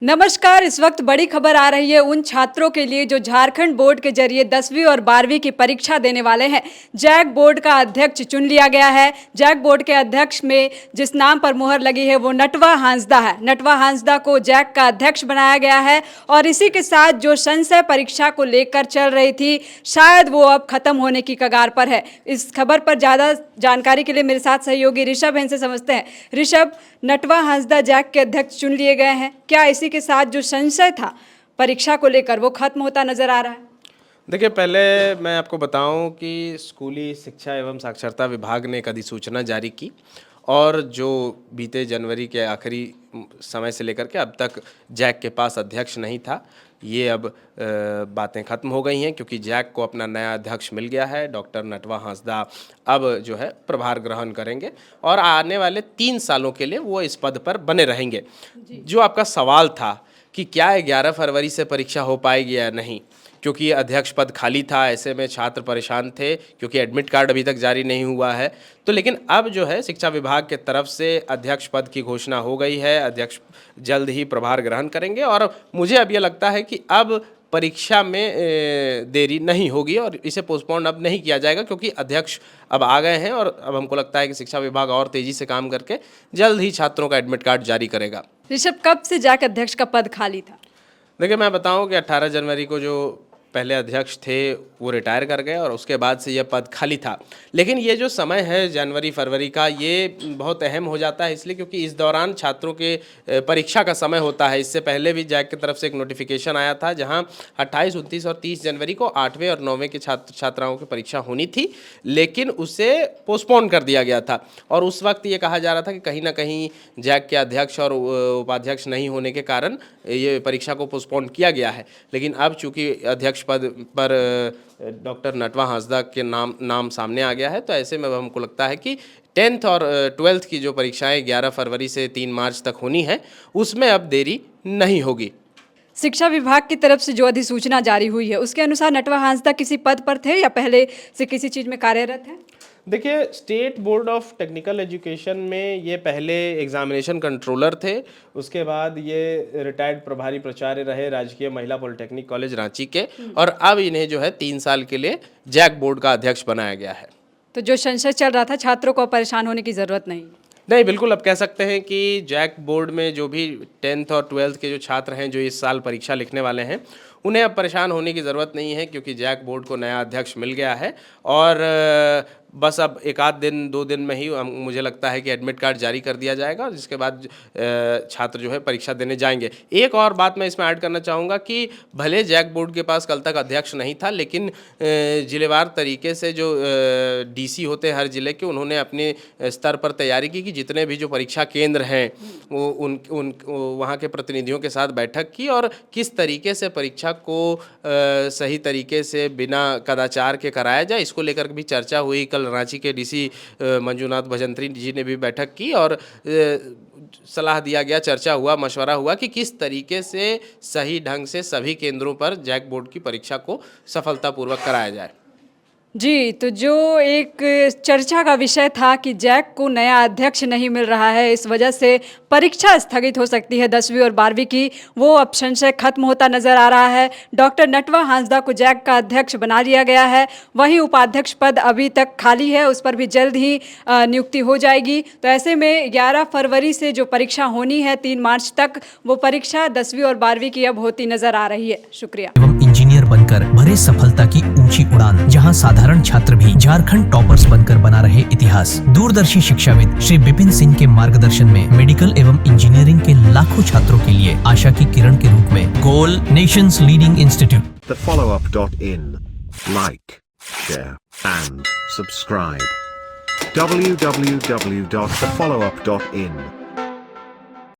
नमस्कार। इस वक्त बड़ी खबर आ रही है उन छात्रों के लिए जो झारखंड बोर्ड के जरिए 10वीं और 12वीं की परीक्षा देने वाले हैं। जैक बोर्ड का अध्यक्ष चुन लिया गया है। जैक बोर्ड के अध्यक्ष में जिस नाम पर मुहर लगी है वो नटवा हांसदा है। नटवा हांसदा को जैक का अध्यक्ष बनाया गया है और इसी के साथ जो संशय परीक्षा को लेकर चल रही थी, शायद वो अब खत्म होने की कगार पर है। इस खबर पर ज़्यादा जानकारी के लिए मेरे साथ सहयोगी ऋषभ हैं, इनसे समझते हैं। ऋषभ, नटवा हांसदा जैक के अध्यक्ष चुन लिए गए हैं, क्या इसी के साथ जो संशय था परीक्षा को लेकर वो खत्म होता नजर आ रहा है? देखिए, पहले मैं आपको बताऊं कि स्कूली शिक्षा एवं साक्षरता विभाग ने एक अधिसूचना जारी की और जो बीते जनवरी के आखिरी समय से लेकर के अब तक जैक के पास अध्यक्ष नहीं था, ये अब बातें ख़त्म हो गई हैं क्योंकि जैक को अपना नया अध्यक्ष मिल गया है। डॉक्टर नटवा हांसदा अब जो है प्रभार ग्रहण करेंगे और आने वाले 3 सालों के लिए वो इस पद पर बने रहेंगे। जो आपका सवाल था कि क्या 11 फरवरी से परीक्षा हो पाएगी या नहीं, क्योंकि अध्यक्ष पद खाली था, ऐसे में छात्र परेशान थे क्योंकि एडमिट कार्ड अभी तक जारी नहीं हुआ है। तो लेकिन अब जो है शिक्षा विभाग के तरफ से अध्यक्ष पद की घोषणा हो गई है। अध्यक्ष जल्द ही प्रभार ग्रहण करेंगे और मुझे अब ये लगता है कि अब परीक्षा में देरी नहीं होगी और इसे पोस्टपोन अब नहीं किया जाएगा क्योंकि अध्यक्ष अब आ गए हैं और अब हमको लगता है कि शिक्षा विभाग और तेज़ी से काम करके जल्द ही छात्रों का एडमिट कार्ड जारी करेगा। ऋषभ, कब से जैक अध्यक्ष का पद खाली था? देखिए, मैं बताऊं कि 18 जनवरी को जो पहले अध्यक्ष थे वो रिटायर कर गए और उसके बाद से यह पद खाली था। लेकिन ये जो समय है जनवरी फरवरी का, ये बहुत अहम हो जाता है इसलिए क्योंकि इस दौरान छात्रों के परीक्षा का समय होता है। इससे पहले भी जैक की तरफ से एक नोटिफिकेशन आया था जहां 28, 29 और 30 जनवरी को 8वें और 9वें के छात्राओं की परीक्षा होनी थी, लेकिन उसे पोस्टपोन कर दिया गया था। और उस वक्त ये कहा जा रहा था कि कहीं ना कहीं जैक के अध्यक्ष और उपाध्यक्ष नहीं होने के कारण ये परीक्षा को पोस्टपोन किया गया है। लेकिन अब चूँकि अध्यक्ष पद पर डॉक्टर नटवा हांसदा के नाम सामने आ गया है, तो ऐसे में हमको लगता है कि 10th और 12th की जो परीक्षाएं 11 फरवरी से 3 मार्च तक होनी है, उसमें अब देरी नहीं होगी। शिक्षा विभाग की तरफ से जो अधिसूचना जारी हुई है उसके अनुसार नटवा हांसदा किसी पद पर थे या पहले से किसी चीज़ में कार्यरत हैं? देखिए, state board of technical education में ये पहले एग्जामिनेशन कंट्रोलर थे, उसके बाद ये रिटायर्ड प्रभारी प्राचार्य रहे राजकीय महिला पॉलिटेक्निक कॉलेज रांची के, और अब इन्हें जो है 3 साल के लिए जैक बोर्ड का अध्यक्ष बनाया गया है। तो जो संशय चल रहा था, छात्रों को परेशान होने की ज़रूरत नहीं, बिल्कुल अब कह सकते हैं कि जैक बोर्ड में जो भी 10th और 12th के जो छात्र हैं जो इस साल परीक्षा लिखने वाले हैं, उन्हें अब परेशान होने की ज़रूरत नहीं है क्योंकि जैक बोर्ड को नया अध्यक्ष मिल गया है और बस अब 1 आध दिन 2 दिन में ही मुझे लगता है कि एडमिट कार्ड जारी कर दिया जाएगा और जिसके बाद छात्र जो है परीक्षा देने जाएंगे। एक और बात मैं इसमें ऐड करना चाहूँगा कि भले जैक बोर्ड के पास कल तक अध्यक्ष नहीं था, लेकिन जिलेवार तरीके से जो डीसी होते हैं हर ज़िले के, उन्होंने अपने स्तर पर तैयारी की कि जितने भी जो परीक्षा केंद्र हैं वो उन वहाँ के प्रतिनिधियों के साथ बैठक की और किस तरीके से परीक्षा को सही तरीके से बिना कदाचार के कराया जाए, इसको लेकर भी चर्चा हुई। कल रांची के डीसी मंजूनाथ भजंत्री जी ने भी बैठक की और सलाह दिया गया, चर्चा हुआ, मशवरा हुआ कि किस तरीके से सही ढंग से सभी केंद्रों पर जैक बोर्ड की परीक्षा को सफलतापूर्वक कराया जाए। जी, तो जो एक चर्चा का विषय था कि जैक को नया अध्यक्ष नहीं मिल रहा है, इस वजह से परीक्षा स्थगित हो सकती है 10वीं और 12वीं की, वो अब संशय खत्म होता नजर आ रहा है। डॉक्टर नटवा हांसदा को जैक का अध्यक्ष बना लिया गया है। वहीं उपाध्यक्ष पद अभी तक खाली है, उस पर भी जल्द ही नियुक्ति हो जाएगी। तो ऐसे में 11 फरवरी से जो परीक्षा होनी है 3 मार्च तक, वो परीक्षा 10वीं और 12वीं की अब होती नजर आ रही है। शुक्रिया। एवं इंजीनियर बनकर भरे सफलता की ऊंची उड़ान, जहां साधारण छात्र भी झारखंड टॉपर्स बनकर बना रहे इतिहास। दूरदर्शी शिक्षाविद श्री विपिन सिंह के मार्गदर्शन में मेडिकल एवं इंजीनियरिंग के लाखों छात्रों के लिए आशा की किरण के रूप में goal nation's leading institute. TheFollowUp.in. Like, share and subscribe. www.thefollowup.in